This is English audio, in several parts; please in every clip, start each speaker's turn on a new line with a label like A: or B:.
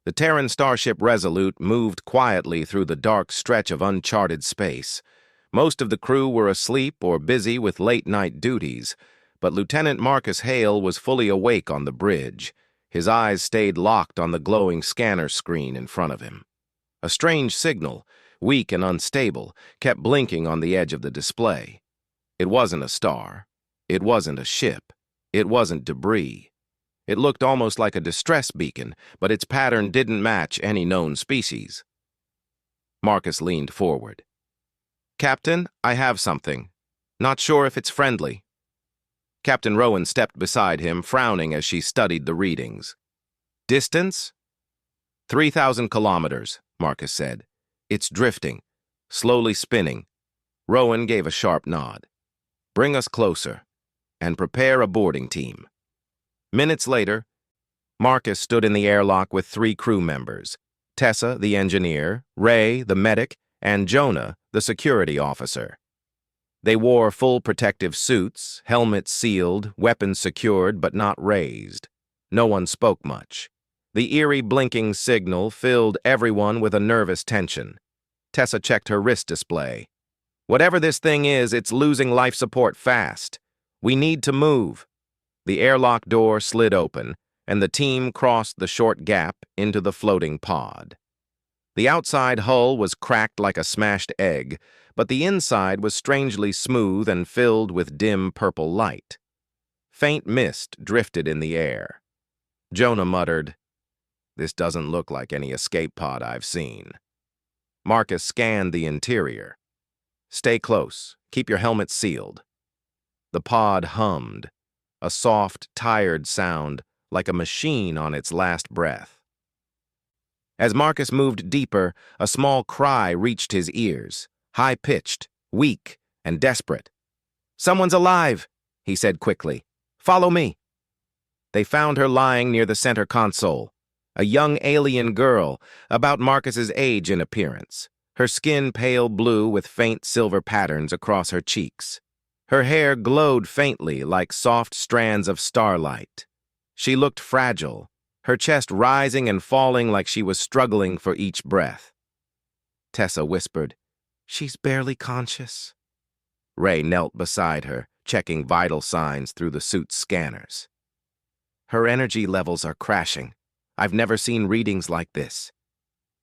A: The Terran starship Resolute moved quietly through the dark stretch of uncharted space. Most of the crew were asleep or busy with late-night duties, but Lieutenant Marcus Hale was fully awake on the bridge. His eyes stayed locked on the glowing scanner screen in front of him. A strange signal, weak and unstable, kept blinking on the edge of the display. It wasn't a star. It wasn't a ship. It wasn't debris. It looked almost like a distress beacon, but its pattern didn't match any known species. Marcus leaned forward. "Captain, I have something. Not sure if it's friendly." Captain Rowan stepped beside him, frowning as she studied the readings. "Distance?" 3,000 kilometers, Marcus said. "It's drifting, slowly spinning." Rowan gave a sharp nod. "Bring us closer, and prepare a boarding team." Minutes later, Marcus stood in the airlock with 3 crew members: Tessa, the engineer, Ray, the medic, and Jonah, the security officer. They wore full protective suits, helmets sealed, weapons secured but not raised. No one spoke much. The eerie blinking signal filled everyone with a nervous tension. Tessa checked her wrist display. "Whatever this thing is, it's losing life support fast. We need to move." The airlock door slid open, and the team crossed the short gap into the floating pod. The outside hull was cracked like a smashed egg, but the inside was strangely smooth and filled with dim purple light. Faint mist drifted in the air. Jonah muttered, "This doesn't look like any escape pod I've seen." Marcus scanned the interior. "Stay close. Keep your helmets sealed." The pod hummed, a soft, tired sound like a machine on its last breath. As Marcus moved deeper, a small cry reached his ears, high-pitched, weak, and desperate. "Someone's alive," he said quickly. "Follow me." They found her lying near the center console, a young alien girl, about Marcus's age in appearance, her skin pale blue with faint silver patterns across her cheeks. Her hair glowed faintly like soft strands of starlight. She looked fragile, her chest rising and falling like she was struggling for each breath. Tessa whispered, "She's barely conscious." Ray knelt beside her, checking vital signs through the suit's scanners. "Her energy levels are crashing. I've never seen readings like this."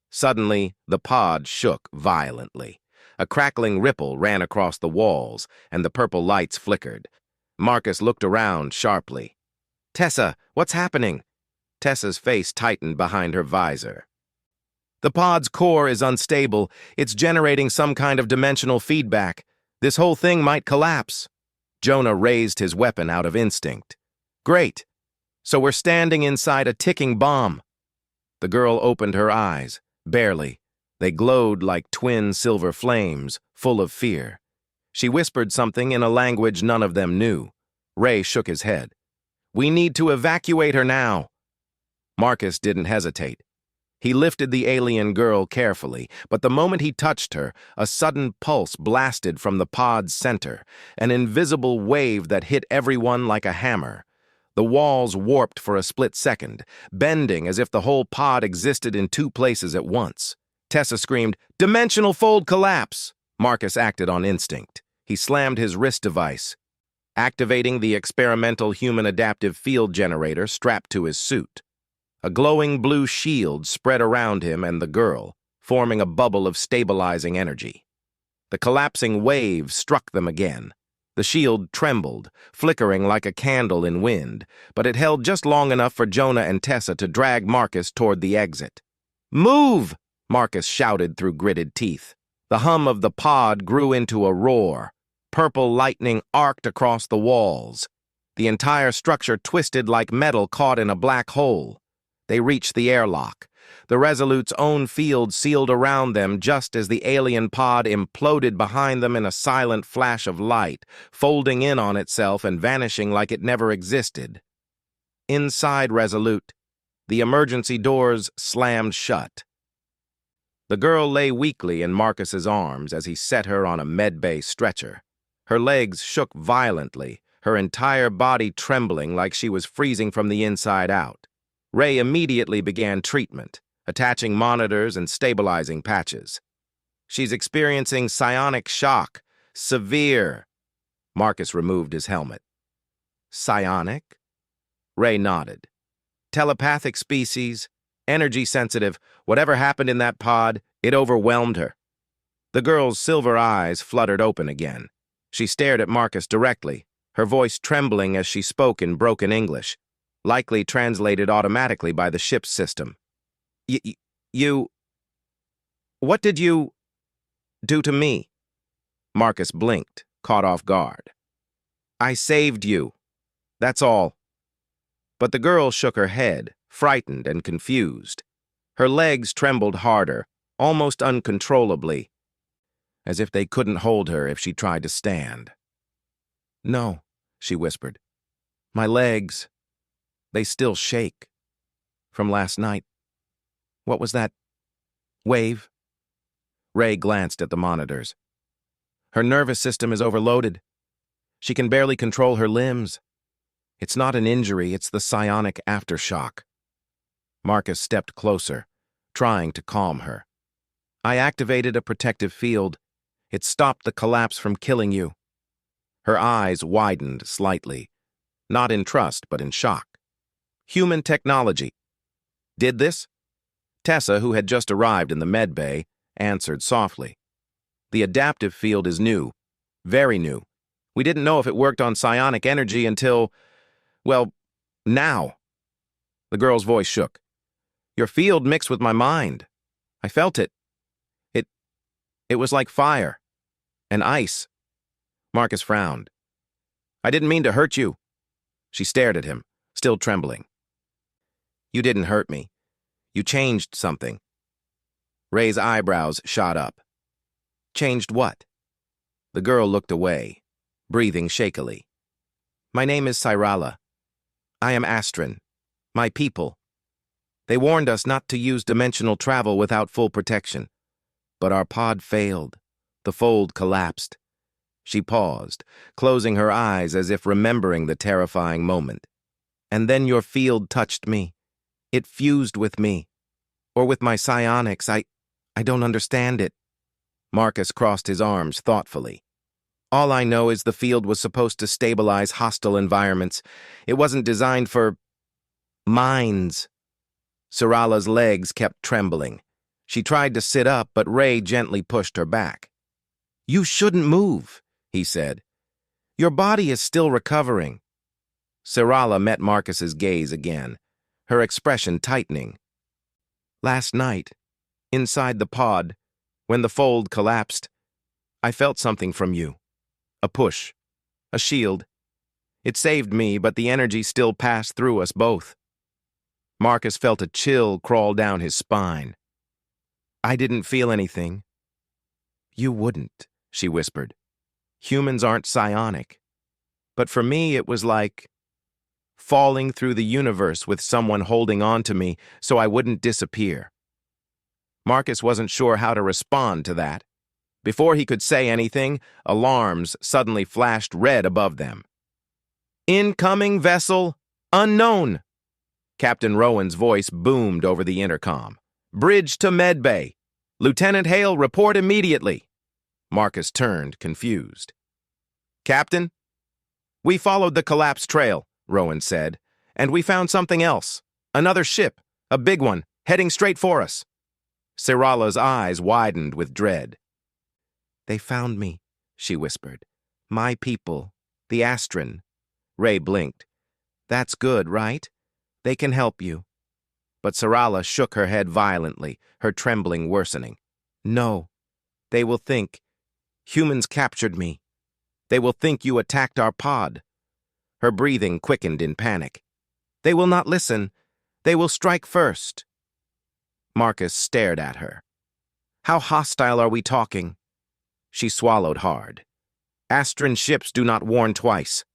A: Suddenly, the pod shook violently. A crackling ripple ran across the walls, and the purple lights flickered. Marcus looked around sharply. "Tessa, what's happening?" Tessa's face tightened behind her visor. "The pod's core is unstable. It's generating some kind of dimensional feedback. This whole thing might collapse." Jonah raised his weapon out of instinct. "Great. So we're standing inside a ticking bomb." The girl opened her eyes, barely. They glowed like twin silver flames, full of fear. She whispered something in a language none of them knew. Ray shook his head. "We need to evacuate her now." Marcus didn't hesitate. He lifted the alien girl carefully, but the moment he touched her, a sudden pulse blasted from the pod's center, an invisible wave that hit everyone like a hammer. The walls warped for a split second, bending as if the whole pod existed in 2 places at once. Tessa screamed, "Dimensional fold collapse!" Marcus acted on instinct. He slammed his wrist device, activating the experimental human adaptive field generator strapped to his suit. A glowing blue shield spread around him and the girl, forming a bubble of stabilizing energy. The collapsing wave struck them again. The shield trembled, flickering like a candle in wind, but it held just long enough for Jonah and Tessa to drag Marcus toward the exit. "Move!" Marcus shouted through gritted teeth. The hum of the pod grew into a roar. Purple lightning arced across the walls. The entire structure twisted like metal caught in a black hole. They reached the airlock. The Resolute's own field sealed around them just as the alien pod imploded behind them in a silent flash of light, folding in on itself and vanishing like it never existed. Inside Resolute, the emergency doors slammed shut. The girl lay weakly in Marcus's arms as he set her on a medbay stretcher. Her legs shook violently, her entire body trembling like she was freezing from the inside out. Ray immediately began treatment. attaching monitors and stabilizing patches. She's experiencing psionic shock. Severe. Marcus removed his helmet. Psionic? Ray nodded. Telepathic species, energy sensitive, whatever happened in that pod, it overwhelmed her. The girl's silver eyes fluttered open again. She stared at Marcus directly, her voice trembling as she spoke in broken English, likely translated automatically by the ship's system. You... What did you do to me? Marcus blinked, caught off guard. I saved you. That's all. But the girl shook her head, frightened and confused. Her legs trembled harder, almost uncontrollably, as if they couldn't hold her if she tried to stand. No, she whispered. My legs, they still shake. From last night. What was that? Wave? Ray glanced at the monitors. Her nervous system is overloaded. She can barely control her limbs. It's not an injury, it's the psionic aftershock. Marcus stepped closer, trying to calm her. I activated a protective field. It stopped the collapse from killing you. Her eyes widened slightly, not in trust, but in shock. Human technology. Did this? Tessa, who had just arrived in the med bay, answered softly. The adaptive field is new, very new. We didn't know if it worked on psionic energy until, well, now. The girl's voice shook. Your field mixed with my mind. I felt it. It was like fire. And ice. Marcus frowned. I didn't mean to hurt you. She stared at him, still trembling. You didn't hurt me. You changed something. Ray's eyebrows shot up. Changed what? The girl looked away, breathing shakily. My name is Cyrala. I am Astron. My people. They warned us not to use dimensional travel without full protection. But our pod failed. The fold collapsed. She paused, closing her eyes as if remembering the terrifying moment. And then your field touched me. It fused with me. Or with my psionics. I don't understand it. Marcus crossed his arms thoughtfully. All I know is the field was supposed to stabilize hostile environments. It wasn't designed for minds. Cyrala's legs kept trembling. She tried to sit up, but Ray gently pushed her back. You shouldn't move, he said. Your body is still recovering. Cyrala met Marcus's gaze again, her expression tightening. Last night, inside the pod, when the fold collapsed, I felt something from you. A push. A shield. It saved me, but the energy still passed through us both. Marcus felt a chill crawl down his spine. I didn't feel anything. You wouldn't, she whispered. Humans aren't psionic. But for me, it was like falling through the universe with someone holding on to me so I wouldn't disappear. Marcus wasn't sure how to respond to that. Before he could say anything, alarms suddenly flashed red above them. Incoming vessel unknown. Captain Rowan's voice boomed over the intercom. Bridge to medbay. Lieutenant Hale, report immediately. Marcus turned, confused. Captain? We followed the collapse trail, Rowan said, and we found something else. Another ship, a big one, heading straight for us. Cyrala's eyes widened with dread. They found me, she whispered. My people, the Astron. Ray blinked. That's good, right? They can help you. But Cyrala shook her head violently, her trembling worsening. No, they will think. Humans captured me. They will think you attacked our pod. Her breathing quickened in panic. They will not listen. They will strike first. Marcus stared at her. How hostile are we talking? She swallowed hard. Astron ships do not warn twice.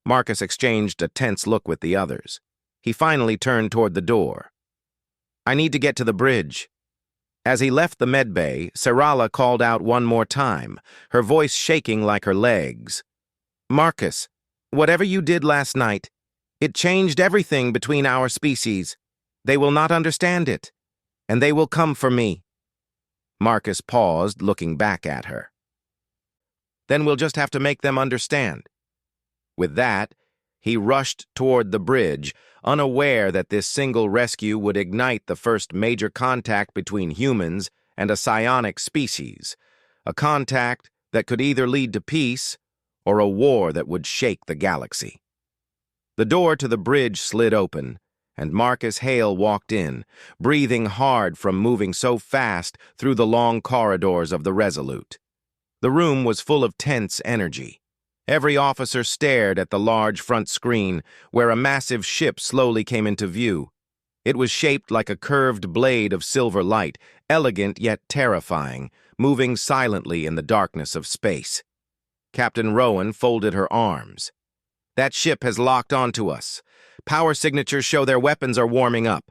A: Marcus exchanged a tense look with the others. He finally turned toward the door. I need to get to the bridge. As he left the medbay, Cyrala called out one more time, her voice shaking like her legs. Marcus, whatever you did last night, it changed everything between our species. They will not understand it. and they will come for me. Marcus paused, looking back at her. Then we'll just have to make them understand. With that, he rushed toward the bridge, unaware that this single rescue would ignite the first major contact between humans and a psionic species, a contact that could either lead to peace or a war that would shake the galaxy. The door to the bridge slid open, and Marcus Hale walked in, breathing hard from moving so fast through the long corridors of the Resolute. The room was full of tense energy. Every officer stared at the large front screen, where a massive ship slowly came into view. It was shaped like a curved blade of silver light, elegant yet terrifying, moving silently in the darkness of space. Captain Rowan folded her arms. That ship has locked onto us. Power signatures show their weapons are warming up.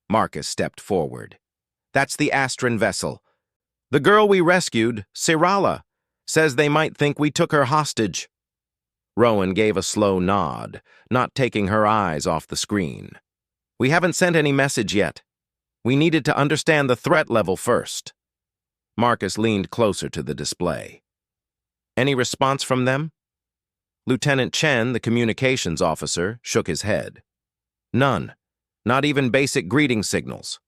A: Marcus stepped forward. That's the Astron vessel. The girl we rescued, Sirala, says they might think we took her hostage. Rowan gave a slow nod, not taking her eyes off the screen. We haven't sent any message yet. We needed to understand the threat level first. Marcus leaned closer to the display. Any response from them? Lieutenant Chen, the communications officer, shook his head. None. Not even basic greeting signals.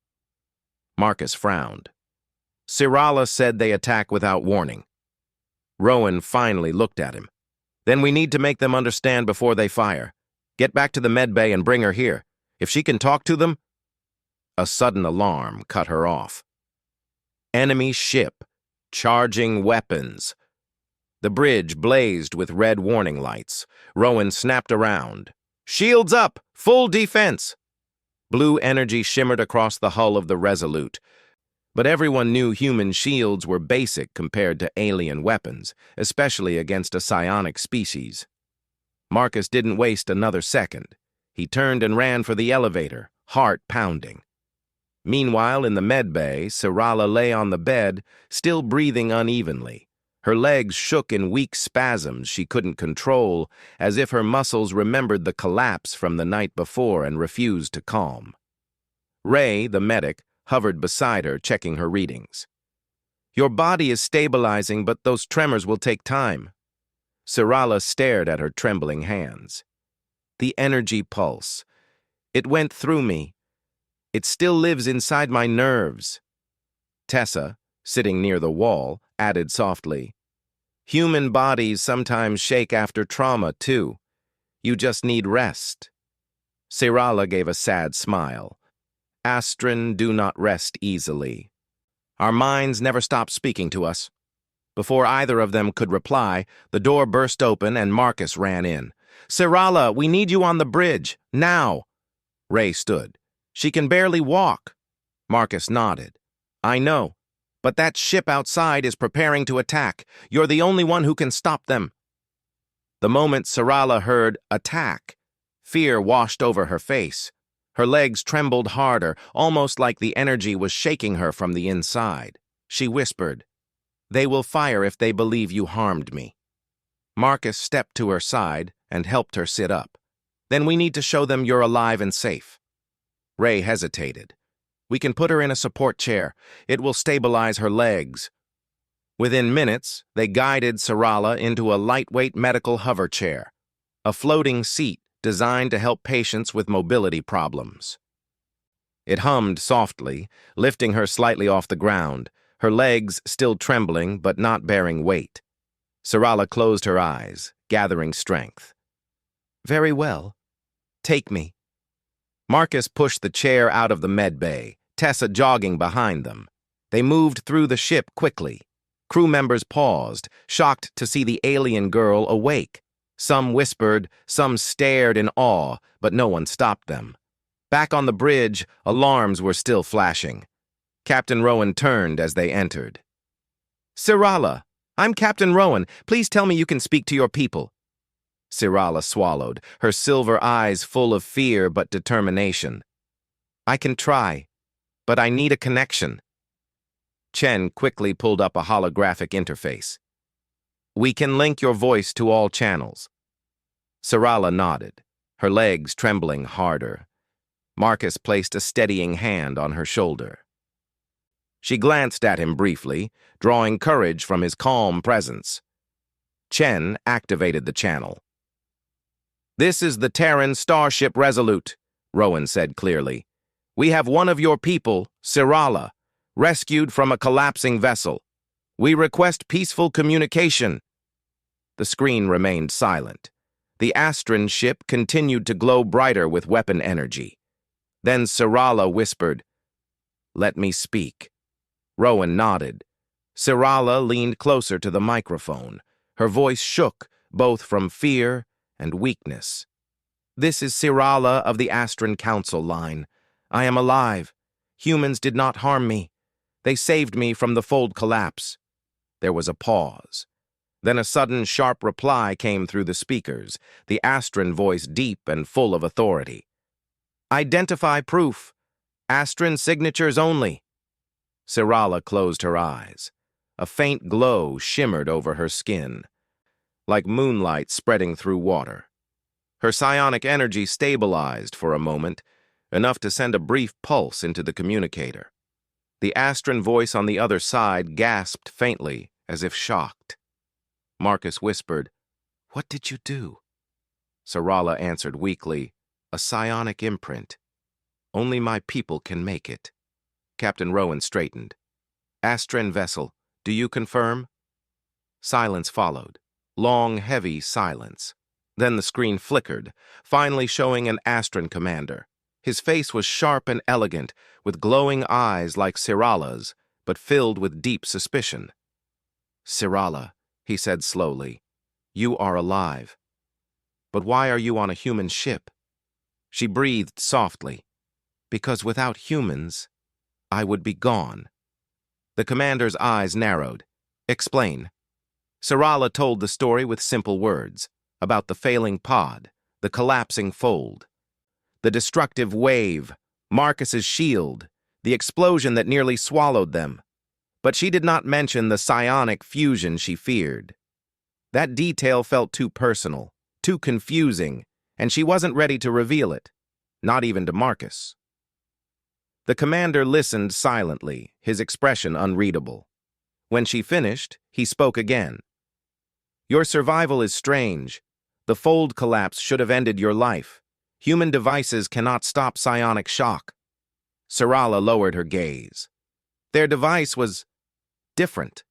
A: Marcus frowned. Sirala said they attack without warning. Rowan finally looked at him. Then we need to make them understand before they fire. Get back to the medbay and bring her here. If she can talk to them... A sudden alarm cut her off. Enemy ship. Charging weapons. The bridge blazed with red warning lights. Rowan snapped around. Shields up! Full defense! Blue energy shimmered across the hull of the Resolute. But everyone knew human shields were basic compared to alien weapons, especially against a psionic species. Marcus didn't waste another second. He turned and ran for the elevator, heart pounding. Meanwhile, in the medbay, Sirala lay on the bed, still breathing unevenly. Her legs shook in weak spasms she couldn't control, as if her muscles remembered the collapse from the night before and refused to calm. Ray, the medic, hovered beside her, checking her readings. Your body is stabilizing, but those tremors will take time. Sirala stared at her trembling hands. The energy pulse. It went through me. It still lives inside my nerves. Tessa, sitting near the wall, added softly, Human bodies sometimes shake after trauma, too. You just need rest. Sirala gave a sad smile. Astron do not rest easily. Our minds never stop speaking to us. Before either of them could reply, the door burst open and Marcus ran in. Sirala, we need you on the bridge, now. Ray stood. She can barely walk. Marcus nodded. I know, but that ship outside is preparing to attack. You're the only one who can stop them. The moment Sirala heard attack, fear washed over her face. Her legs trembled harder, almost like the energy was shaking her from the inside. She whispered, They will fire if they believe you harmed me. Marcus stepped to her side and helped her sit up. Then we need to show them you're alive and safe. Ray hesitated. We can put her in a support chair. It will stabilize her legs. Within minutes, they guided Sirala into a lightweight medical hover chair, a floating seat designed to help patients with mobility problems. It hummed softly, lifting her slightly off the ground, her legs still trembling but not bearing weight. Sirala closed her eyes, gathering strength. Very well. Take me. Marcus pushed the chair out of the medbay, Tessa jogging behind them. They moved through the ship quickly. Crew members paused, shocked to see the alien girl awake. Some whispered, some stared in awe, but no one stopped them. Back on the bridge, alarms were still flashing. Captain Rowan turned as they entered. Sirala, I'm Captain Rowan. Please tell me you can speak to your people. Sirala swallowed, her silver eyes full of fear but determination. I can try, but I need a connection. Chen quickly pulled up a holographic interface. We can link your voice to all channels. Sirala nodded, her legs trembling harder. Marcus placed a steadying hand on her shoulder. She glanced at him briefly, drawing courage from his calm presence. Chen activated the channel. "This is the Terran starship Resolute," Rowan said clearly. "We have one of your people, Sirala, rescued from a collapsing vessel. We request peaceful communication." The screen remained silent. The Astran ship continued to glow brighter with weapon energy. Then Sirala whispered, "Let me speak." Rowan nodded. Sirala leaned closer to the microphone. Her voice shook, both from fear and weakness. "This is Sirala of the Astran Council line. I am alive. Humans did not harm me. They saved me from the fold collapse." There was a pause. Then a sudden sharp reply came through the speakers, the Astran voice deep and full of authority. "Identify proof. Astran signatures only." Sirala closed her eyes. A faint glow shimmered over her skin, like moonlight spreading through water. Her psionic energy stabilized for a moment, enough to send a brief pulse into the communicator. The Astran voice on the other side gasped faintly, as if shocked. Marcus whispered, "What did you do?" Sirala answered weakly, "A psionic imprint. Only my people can make it." Captain Rowan straightened. "Astran vessel, do you confirm?" Silence followed. Long, heavy silence. Then the screen flickered, finally showing an Astran commander. His face was sharp and elegant, with glowing eyes like Sirala's, but filled with deep suspicion. "Sirala," he said slowly, "you are alive. But why are you on a human ship?" She breathed softly. "Because without humans, I would be gone." The commander's eyes narrowed. "Explain." Sirala told the story with simple words, about the failing pod, the collapsing fold, the destructive wave, Marcus's shield, the explosion that nearly swallowed them. But she did not mention the psionic fusion she feared. That detail felt too personal, too confusing, and she wasn't ready to reveal it, not even to Marcus. The commander listened silently, his expression unreadable. When she finished, he spoke again. "Your survival is strange. The fold collapse should have ended your life. Human devices cannot stop psionic shock." Sirala lowered her gaze. "Their device was different."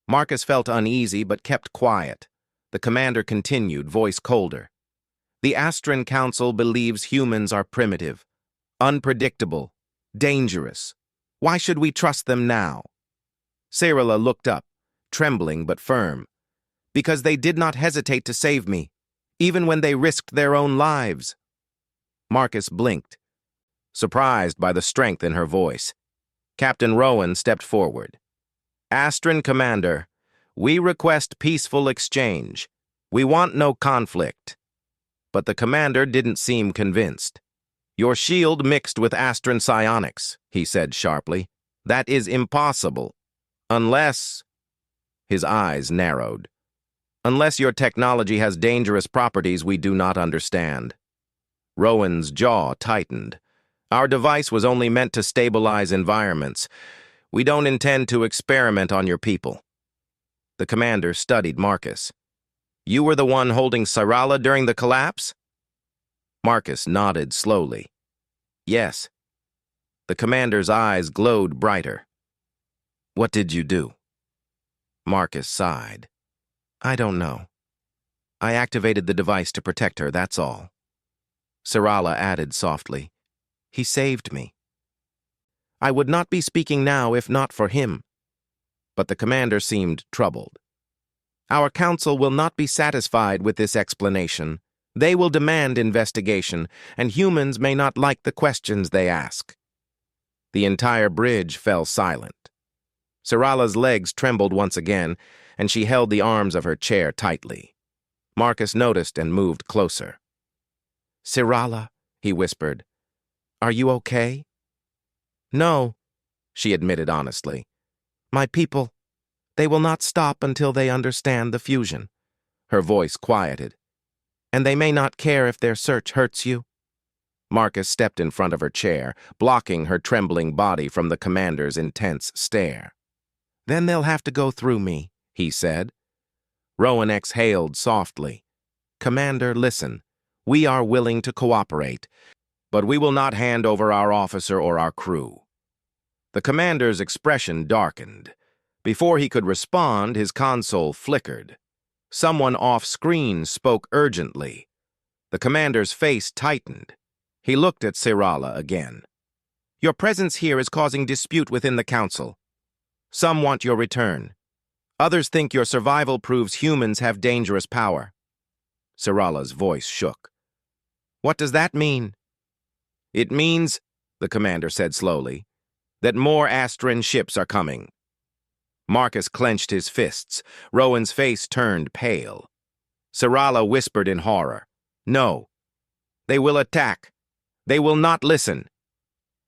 A: Marcus felt uneasy but kept quiet. The commander continued, voice colder. "The Astran Council believes humans are primitive, unpredictable, dangerous. Why should we trust them now?" Sirala looked up, trembling but firm. "Because they did not hesitate to save me, even when they risked their own lives." Marcus blinked, surprised by the strength in her voice. Captain Rowan stepped forward. "Astran Commander, we request peaceful exchange. We want no conflict." But the commander didn't seem convinced. "Your shield mixed with Astran psionics," he said sharply. "That is impossible. Unless—" His eyes narrowed. "Unless your technology has dangerous properties we do not understand." Rowan's jaw tightened. "Our device was only meant to stabilize environments. We don't intend to experiment on your people." The commander studied Marcus. "You were the one holding Sirala during the collapse?" Marcus nodded slowly. "Yes." The commander's eyes glowed brighter. "What did you do?" Marcus sighed. "I don't know. I activated the device to protect her, that's all." Sirala added softly, "He saved me. I would not be speaking now if not for him." But the commander seemed troubled. "Our council will not be satisfied with this explanation. They will demand investigation, and humans may not like the questions they ask." The entire bridge fell silent. Sirala's legs trembled once again, and she held the arms of her chair tightly. Marcus noticed and moved closer. "Sirala," he whispered, "are you okay?" "No," she admitted honestly. "My people, they will not stop until they understand the fusion." Her voice quieted. "And they may not care if their search hurts you." Marcus stepped in front of her chair, blocking her trembling body from the commander's intense stare. "Then they'll have to go through me," he said. Rowan exhaled softly. "Commander, listen. We are willing to cooperate, but we will not hand over our officer or our crew." The commander's expression darkened. Before he could respond, his console flickered. Someone off-screen spoke urgently. The commander's face tightened. He looked at Sirala again. "Your presence here is causing dispute within the council. Some want your return. Others think your survival proves humans have dangerous power." Sirala's voice shook. "What does that mean?" "It means," the commander said slowly, "that more Astran ships are coming." Marcus clenched his fists. Rowan's face turned pale. Sirala whispered in horror, "No. They will attack. They will not listen."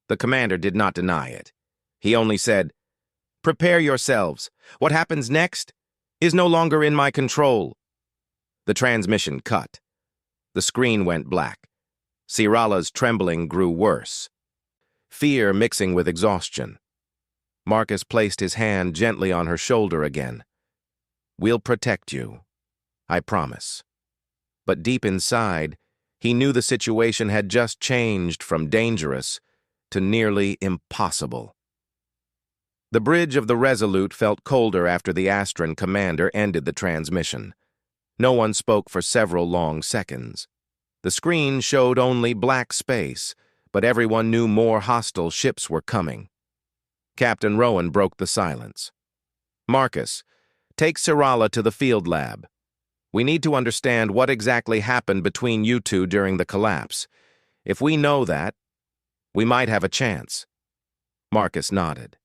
A: The commander did not deny it. He only said, "Prepare yourselves. What happens next is no longer in my control." The transmission cut. The screen went black. Sirala's trembling grew worse, fear mixing with exhaustion. Marcus placed his hand gently on her shoulder again. "We'll protect you. I promise." But deep inside, he knew the situation had just changed from dangerous to nearly impossible. The bridge of the Resolute felt colder after the Astran commander ended the transmission. No one spoke for several long seconds. The screen showed only black space, but everyone knew more hostile ships were coming. Captain Rowan broke the silence. "Marcus, take Sirala to the field lab. We need to understand what exactly happened between you two during the collapse. If we know that, we might have a chance." Marcus nodded.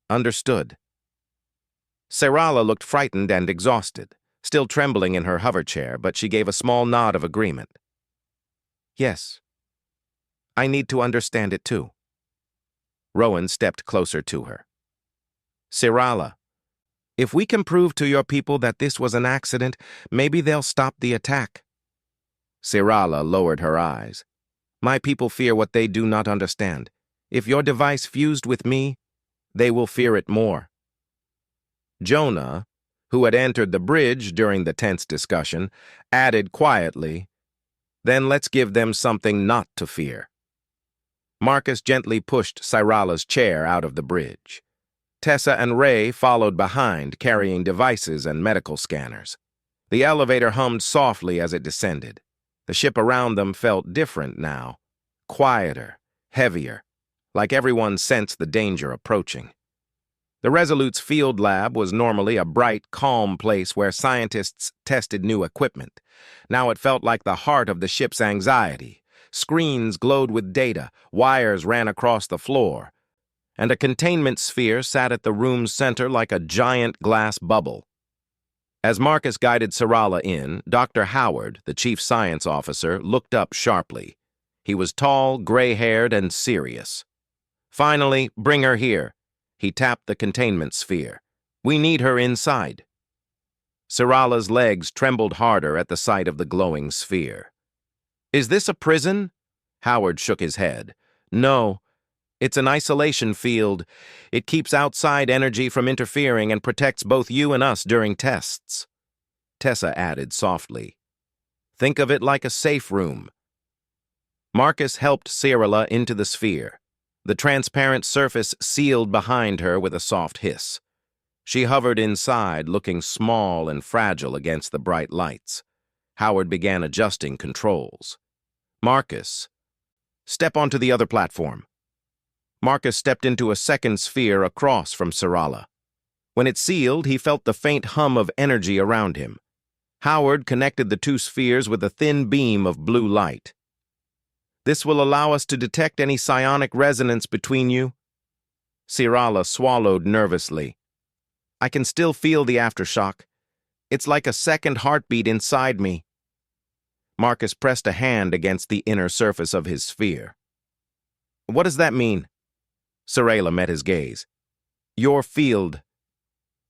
A: "Understood." Sirala looked frightened and exhausted, still trembling in her hover chair, but she gave a small nod of agreement. "Yes. I need to understand it too." Rowan stepped closer to her. "Sirala, if we can prove to your people that this was an accident, maybe they'll stop the attack." Sirala lowered her eyes. "My people fear what they do not understand. If your device fused with me, they will fear it more." Jonah, who had entered the bridge during the tense discussion, added quietly, "Then let's give them something not to fear." Marcus gently pushed Sirala's chair out of the bridge. Tessa and Ray followed behind, carrying devices and medical scanners. The elevator hummed softly as it descended. The ship around them felt different now, quieter, heavier, like everyone sensed the danger approaching. The Resolute's field lab was normally a bright, calm place where scientists tested new equipment. Now it felt like the heart of the ship's anxiety. Screens glowed with data, wires ran across the floor, and a containment sphere sat at the room's center like a giant glass bubble. As Marcus guided Sirala in, Dr. Howard, the chief science officer, looked up sharply. He was tall, gray-haired, and serious. "Finally, bring her here." He tapped the containment sphere. "We need her inside." Sirala's legs trembled harder at the sight of the glowing sphere. "Is this a prison?" Howard shook his head. "No. It's an isolation field. It keeps outside energy from interfering and protects both you and us during tests." Tessa added softly, "Think of it like a safe room." Marcus helped Sirala into the sphere. The transparent surface sealed behind her with a soft hiss. She hovered inside, looking small and fragile against the bright lights. Howard began adjusting controls. "Marcus, step onto the other platform." Marcus stepped into a second sphere across from Sirala. When it sealed, he felt the faint hum of energy around him. Howard connected the two spheres with a thin beam of blue light. "This will allow us to detect any psionic resonance between you." Sirala swallowed nervously. "I can still feel the aftershock. It's like a second heartbeat inside me." Marcus pressed a hand against the inner surface of his sphere. "What does that mean?" Sirala met his gaze. "Your field.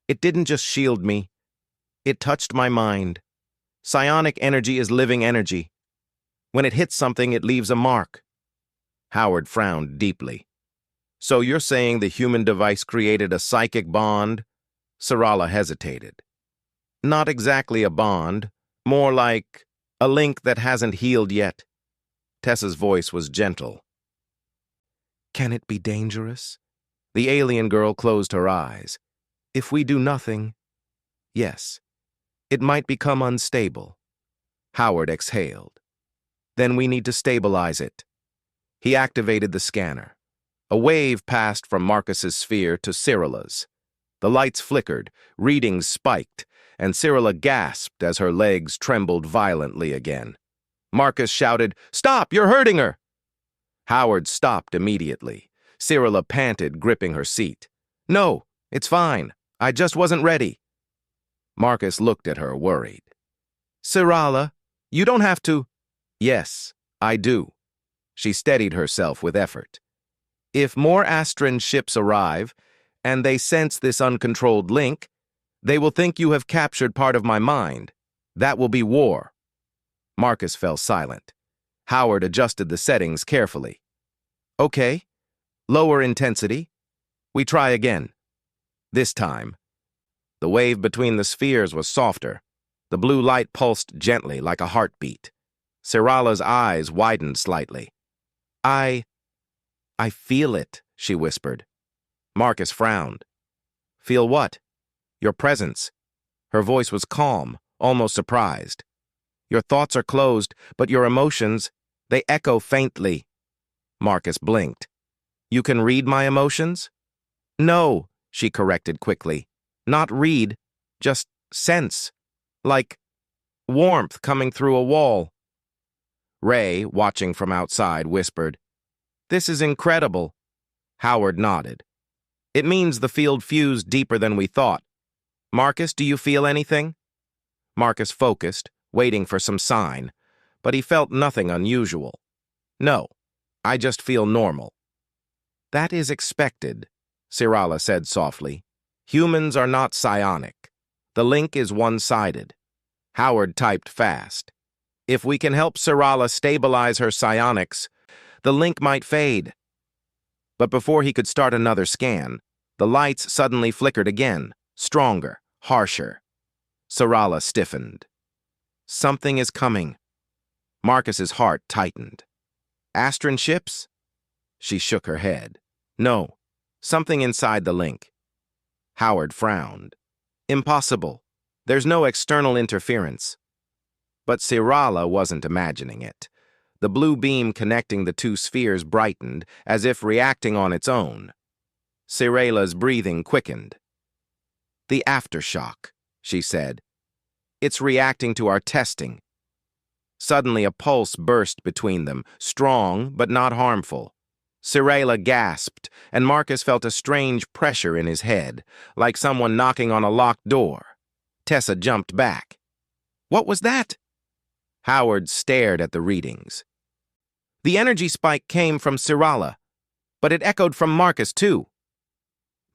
A: It didn't just shield me. It touched my mind. Psionic energy is living energy. When it hits something, it leaves a mark. Howard frowned deeply. So you're saying the human device created a psychic bond? Sarala hesitated. Not exactly a bond, more like a link that hasn't healed yet. Tessa's voice was gentle. Can it be dangerous? The alien girl closed her eyes. If we do nothing, yes, it might become unstable. Howard exhaled. Then we need to stabilize it. He activated the scanner. A wave passed from Marcus's sphere to Cyrilla's. The lights flickered, readings spiked, and Cyrilla gasped as her legs trembled violently again. Marcus shouted, "Stop! You're hurting her!" Howard stopped immediately. Cyrilla panted, gripping her seat. "No, it's fine. I just wasn't ready." Marcus looked at her, worried. "Cyrilla, you don't have to—" "Yes, I do." She steadied herself with effort. "If more Astran ships arrive, and they sense this uncontrolled link, they will think you have captured part of my mind. That will be war." Marcus fell silent. Howard adjusted the settings carefully. "Okay, lower intensity. We try again." This time, the wave between the spheres was softer. The blue light pulsed gently like a heartbeat. Cyrilla's eyes widened slightly. I feel it," she whispered. Marcus frowned. "Feel what?" "Your presence." Her voice was calm, almost surprised. "Your thoughts are closed, but your emotions, they echo faintly." Marcus blinked. "You can read my emotions?" "No," she corrected quickly. "Not read, just sense. Like warmth coming through a wall." Ray, watching from outside, whispered, "This is incredible." Howard nodded. "It means the field fused deeper than we thought. Marcus, do you feel anything?" Marcus focused, waiting for some sign, but he felt nothing unusual. "No, I just feel normal." "That is expected," Cyrilla said softly. "Humans are not psionic. The link is one-sided." Howard typed fast. "If we can help Cyrilla stabilize her psionics, the link might fade." But before he could start another scan, the lights suddenly flickered again, stronger, harsher. Cyrilla stiffened. "Something is coming." Marcus's heart tightened. "Astran ships?" She shook her head. "No, something inside the link." Howard frowned. "Impossible. There's no external interference." But Cyrilla wasn't imagining it. The blue beam connecting the two spheres brightened, as if reacting on its own. Cyrilla's breathing quickened. "The aftershock," she said. "It's reacting to our testing." Suddenly a pulse burst between them, strong but not harmful. Cyrilla gasped, and Marcus felt a strange pressure in his head, like someone knocking on a locked door. Tessa jumped back. "What was that?" Howard stared at the readings. The energy spike came from Cyrilla, but it echoed from Marcus too.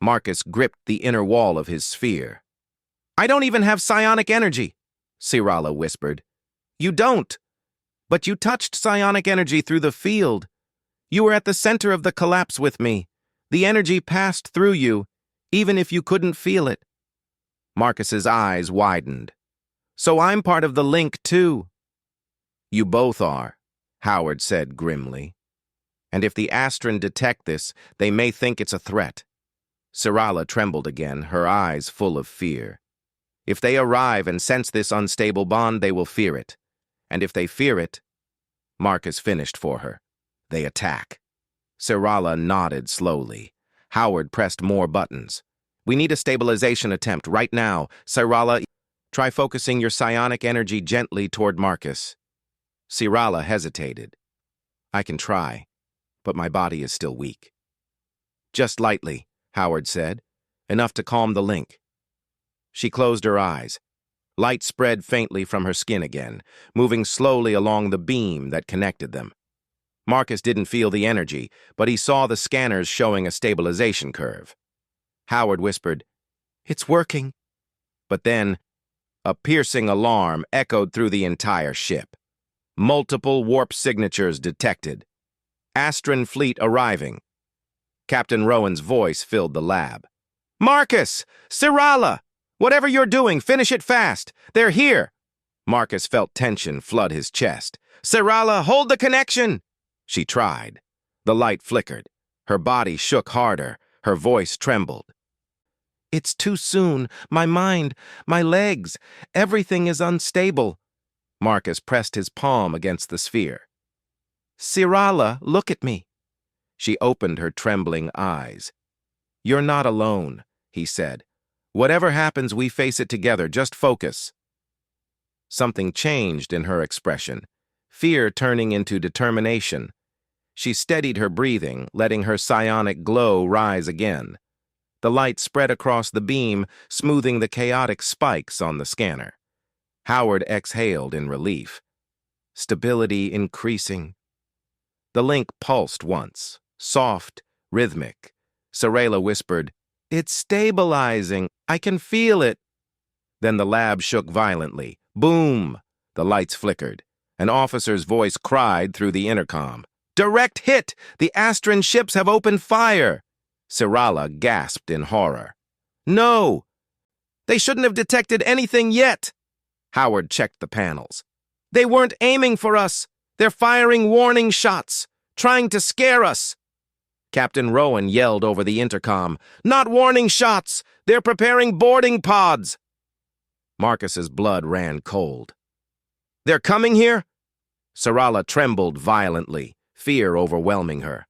A: Marcus gripped the inner wall of his sphere. "I don't even have psionic energy," Cyrilla whispered. "You don't. But you touched psionic energy through the field. You were at the center of the collapse with me. The energy passed through you, even if you couldn't feel it." Marcus's eyes widened. "So I'm part of the link too." "You both are," Howard said grimly. "And if the Astran detect this, they may think it's a threat." Cyrilla trembled again, her eyes full of fear. "If they arrive and sense this unstable bond, they will fear it. And if they fear it," Marcus finished for her, "they attack." Cyrilla nodded slowly. Howard pressed more buttons. "We need a stabilization attempt right now. Cyrilla, try focusing your psionic energy gently toward Marcus." Cyrilla hesitated. "I can try, but my body is still weak." "Just lightly," Howard said, "enough to calm the link." She closed her eyes. Light spread faintly from her skin again, moving slowly along the beam that connected them. Marcus didn't feel the energy, but he saw the scanners showing a stabilization curve. Howard whispered, "It's working." But then, a piercing alarm echoed through the entire ship. Multiple warp signatures detected. Astron fleet arriving. Captain Rowan's voice filled the lab. Marcus! Sirala! Whatever you're doing, finish it fast! They're here! Marcus felt tension flood his chest. Sirala, hold the connection! She tried. The light flickered. Her body shook harder. Her voice trembled. It's too soon. My mind, my legs, everything is unstable. Marcus pressed his palm against the sphere. Sirala, look at me. She opened her trembling eyes. You're not alone, he said. Whatever happens, we face it together. Just focus. Something changed in her expression, fear turning into determination. She steadied her breathing, letting her psionic glow rise again. The light spread across the beam, smoothing the chaotic spikes on the scanner. Howard exhaled in relief. Stability increasing. The link pulsed once, soft, rhythmic. Sirala whispered, It's stabilizing. I can feel it. Then the lab shook violently. Boom! The lights flickered. An officer's voice cried through the intercom. Direct hit! The Astron ships have opened fire! Sirala gasped in horror. No! They shouldn't have detected anything yet! Howard checked the panels. They weren't aiming for us! They're firing warning shots, trying to scare us! Captain Rowan yelled over the intercom. Not warning shots! They're preparing boarding pods! Marcus's blood ran cold. They're coming here? Sirala trembled violently, fear overwhelming her.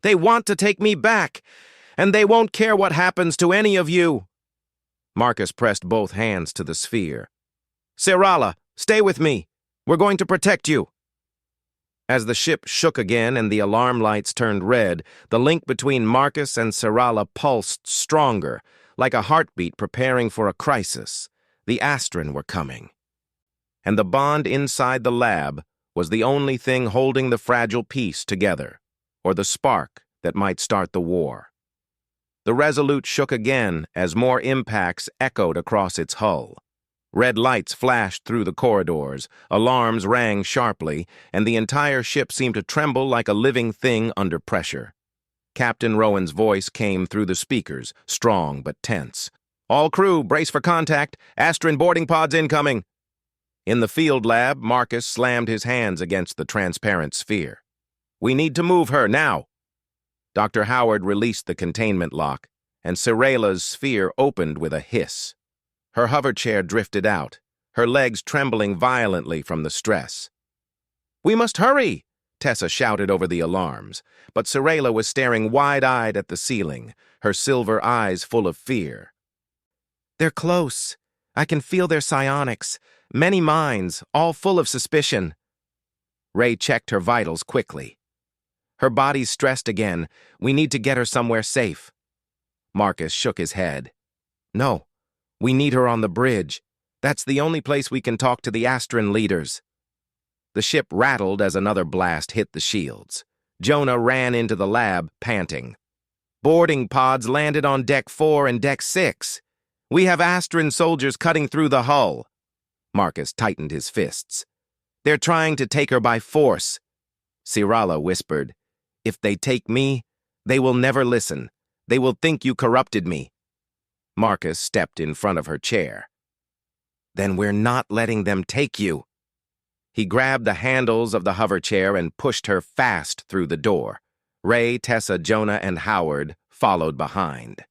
A: They want to take me back, and they won't care what happens to any of you. Marcus pressed both hands to the sphere. Sirala, stay with me. We're going to protect you. As the ship shook again and the alarm lights turned red, the link between Marcus and Sirala pulsed stronger, like a heartbeat preparing for a crisis. The Astron were coming. And the bond inside the lab was the only thing holding the fragile piece together, or the spark that might start the war. The Resolute shook again as more impacts echoed across its hull. Red lights flashed through the corridors, alarms rang sharply, and the entire ship seemed to tremble like a living thing under pressure. Captain Rowan's voice came through the speakers, strong but tense. All crew, brace for contact. Astron boarding pods incoming. In the field lab, Marcus slammed his hands against the transparent sphere. We need to move her now. Dr. Howard released the containment lock, and Sirala's sphere opened with a hiss. Her hover chair drifted out, her legs trembling violently from the stress. We must hurry, Tessa shouted over the alarms, but Sirala was staring wide-eyed at the ceiling, her silver eyes full of fear. They're close. I can feel their psionics. Many minds, all full of suspicion. Ray checked her vitals quickly. Her body's stressed again. We need to get her somewhere safe. Marcus shook his head. No, we need her on the bridge. That's the only place we can talk to the Astron leaders. The ship rattled as another blast hit the shields. Jonah ran into the lab, panting. Boarding pods landed on Deck 4 and Deck 6. We have Astron soldiers cutting through the hull. Marcus tightened his fists. They're trying to take her by force. Sirala whispered, If they take me, they will never listen. They will think you corrupted me. Marcus stepped in front of her chair. Then we're not letting them take you. He grabbed the handles of the hover chair and pushed her fast through the door. Ray, Tessa, Jonah, and Howard followed behind.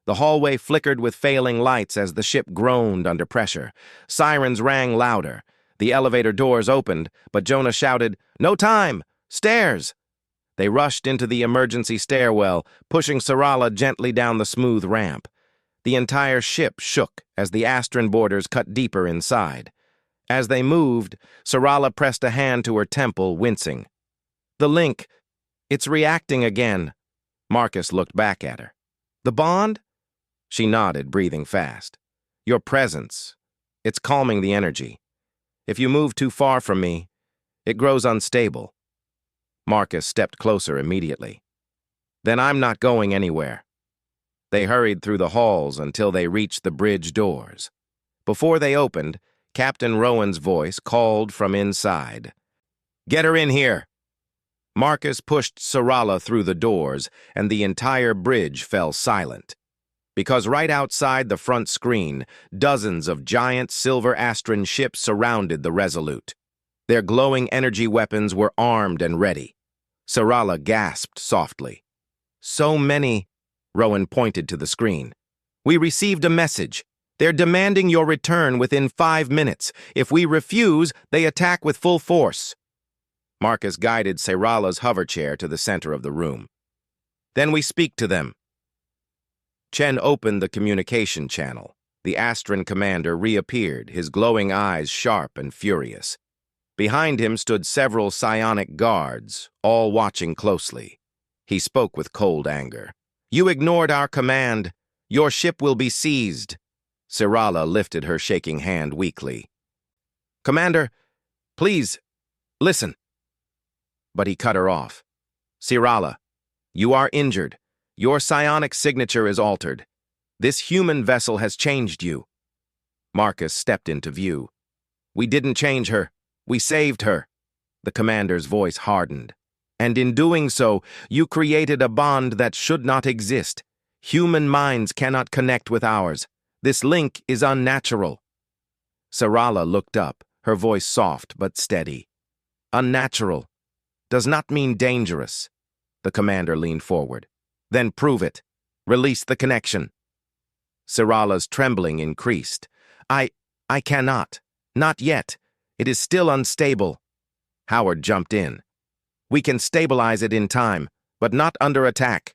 A: The hallway flickered with failing lights as the ship groaned under pressure. Sirens rang louder. The elevator doors opened, but Jonah shouted, No time! Stairs! They rushed into the emergency stairwell, pushing Sirala gently down the smooth ramp. The entire ship shook as the Astron boarders cut deeper inside. As they moved, Sirala pressed a hand to her temple, wincing. The link. It's reacting again. Marcus looked back at her. The bond? She nodded, breathing fast. Your presence. It's calming the energy. If you move too far from me, it grows unstable. Marcus stepped closer immediately. Then I'm not going anywhere. They hurried through the halls until they reached the bridge doors. Before they opened, Captain Rowan's voice called from inside. "Get her in here!" Marcus pushed Sarala through the doors, and the entire bridge fell silent. Because right outside the front screen, dozens of giant silver Astran ships surrounded the Resolute. Their glowing energy weapons were armed and ready. Sarala gasped softly. "So many," Rowan pointed to the screen. "We received a message. They're demanding your return within 5 minutes. If we refuse, they attack with full force." Marcus guided Sarala's hoverchair to the center of the room. "Then we speak to them." Chen opened the communication channel. The Astran commander reappeared, his glowing eyes sharp and furious. Behind him stood several psionic guards, all watching closely. He spoke with cold anger. "You ignored our command. Your ship will be seized." Sarala lifted her shaking hand weakly. "Commander, please, listen." But he cut her off. "Sarala, you are injured. Your psionic signature is altered. This human vessel has changed you." Marcus stepped into view. "We didn't change her. We saved her." The commander's voice hardened. "And in doing so, you created a bond that should not exist. Human minds cannot connect with ours. This link is unnatural." Sarala looked up, her voice soft but steady. "Unnatural does not mean dangerous." The commander leaned forward. "Then prove it. Release the connection." Sarala's trembling increased. I cannot. Not yet. It is still unstable." Howard jumped in. "We can stabilize it in time, but not under attack."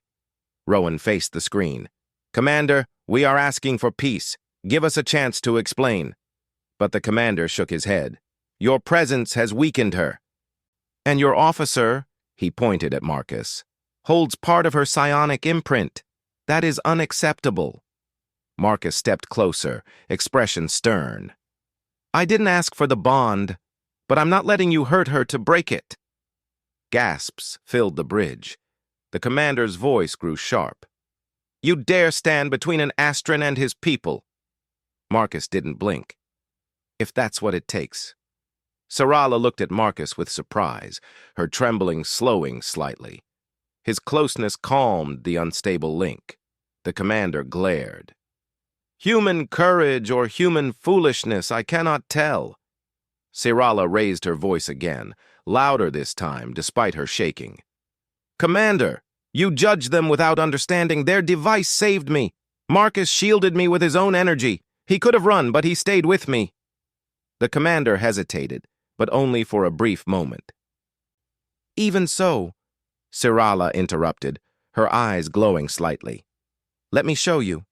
A: Rowan faced the screen. "Commander, we are asking for peace. Give us a chance to explain." But the commander shook his head. "Your presence has weakened her. And your officer," he pointed at Marcus, "holds part of her psionic imprint. That is unacceptable." Marcus stepped closer, expression stern. "I didn't ask for the bond, but I'm not letting you hurt her to break it." Gasps filled the bridge. The commander's voice grew sharp. "You dare stand between an Astran and his people?" Marcus didn't blink. "If that's what it takes." Sarala looked at Marcus with surprise, her trembling slowing slightly. His closeness calmed the unstable link. The commander glared. "Human courage or human foolishness, I cannot tell." Sarala raised her voice again, louder this time, despite her shaking. "Commander, you judge them without understanding. Their device saved me. Marcus shielded me with his own energy. He could have run, but he stayed with me." The commander hesitated, but only for a brief moment. "Even so," Sarala interrupted, her eyes glowing slightly. "Let me show you."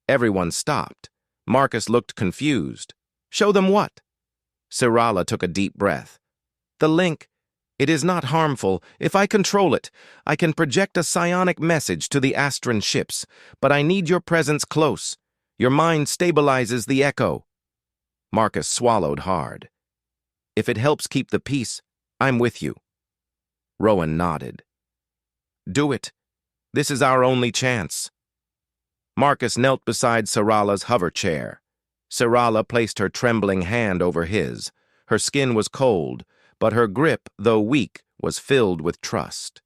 A: Everyone stopped. Marcus looked confused. "Show them what?" Sarala took a deep breath. "The link. It is not harmful. If I control it, I can project a psionic message to the Astran ships, but I need your presence close. Your mind stabilizes the echo." Marcus swallowed hard. "If it helps keep the peace, I'm with you." Rowan nodded. "Do it. This is our only chance." Marcus knelt beside Sarala's hover chair. Sarala placed her trembling hand over his. Her skin was cold, but her grip, though weak, was filled with trust.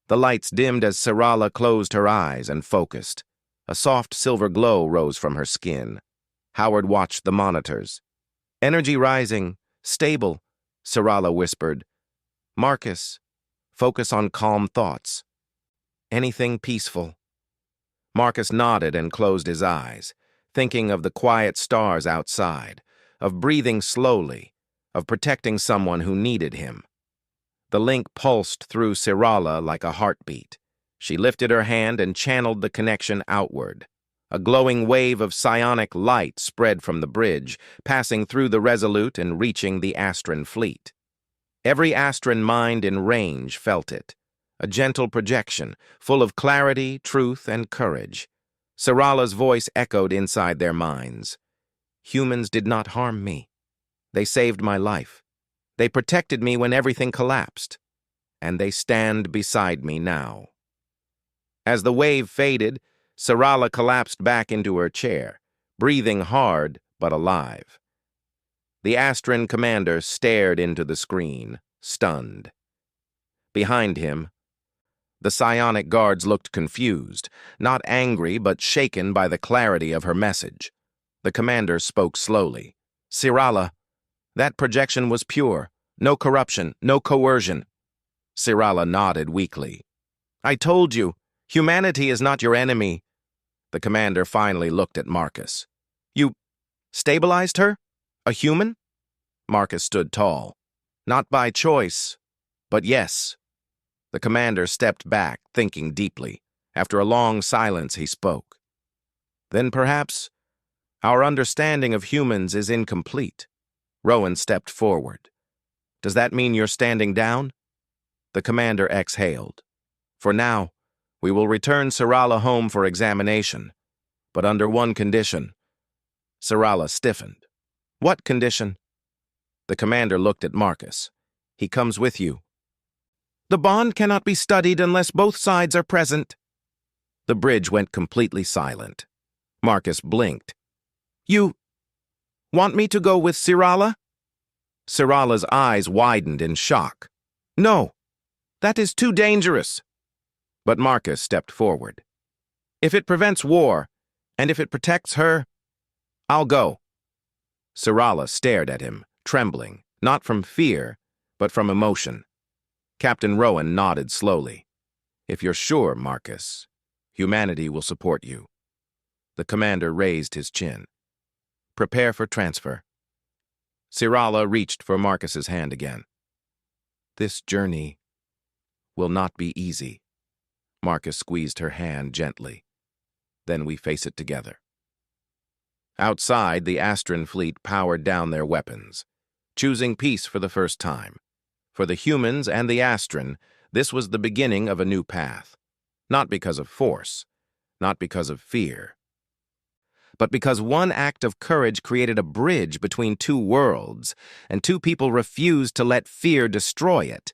A: The lights dimmed as Sarala closed her eyes and focused. A soft silver glow rose from her skin. Howard watched the monitors. "Energy rising, stable," Sarala whispered. "Marcus, focus on calm thoughts. Anything peaceful." Marcus nodded and closed his eyes, thinking of the quiet stars outside, of breathing slowly, of protecting someone who needed him. The link pulsed through Sarala like a heartbeat. She lifted her hand and channeled the connection outward. A glowing wave of psionic light spread from the bridge, passing through the Resolute and reaching the Astran fleet. Every Astran mind in range felt it. A gentle projection, full of clarity, truth, and courage. Sarala's voice echoed inside their minds. "Humans did not harm me. They saved my life. They protected me when everything collapsed. And they stand beside me now." As the wave faded, Sarala collapsed back into her chair, breathing hard but alive. The Astran commander stared into the screen, stunned. Behind him, the psionic guards looked confused, not angry but shaken by the clarity of her message. The commander spoke slowly. "Sirala, that projection was pure. No corruption, no coercion." Sirala nodded weakly. "I told you, humanity is not your enemy." The commander finally looked at Marcus. "You stabilized her? A human?" Marcus stood tall. "Not by choice, but yes." The commander stepped back, thinking deeply. After a long silence, he spoke. "Then perhaps our understanding of humans is incomplete." Rowan stepped forward. "Does that mean you're standing down?" The commander exhaled. "For now, we will return Sirala home for examination, but under one condition." Sirala stiffened. "What condition?" The commander looked at Marcus. "He comes with you." "The bond cannot be studied unless both sides are present." The bridge went completely silent. Marcus blinked. "You want me to go with Sirala?" Sirala's eyes widened in shock. "No, that is too dangerous." But Marcus stepped forward. "If it prevents war, and if it protects her, I'll go." Sirala stared at him, trembling, not from fear, but from emotion. Captain Rowan nodded slowly. "If you're sure, Marcus, humanity will support you." The commander raised his chin. "Prepare for transfer." Sirala reached for Marcus's hand again. "This journey will not be easy." Marcus squeezed her hand gently. "Then we face it together." Outside, the Astran fleet powered down their weapons, choosing peace for the first time. For the humans and the Astran, this was the beginning of a new path. Not because of force, not because of fear, but because one act of courage created a bridge between two worlds, and two people refused to let fear destroy it.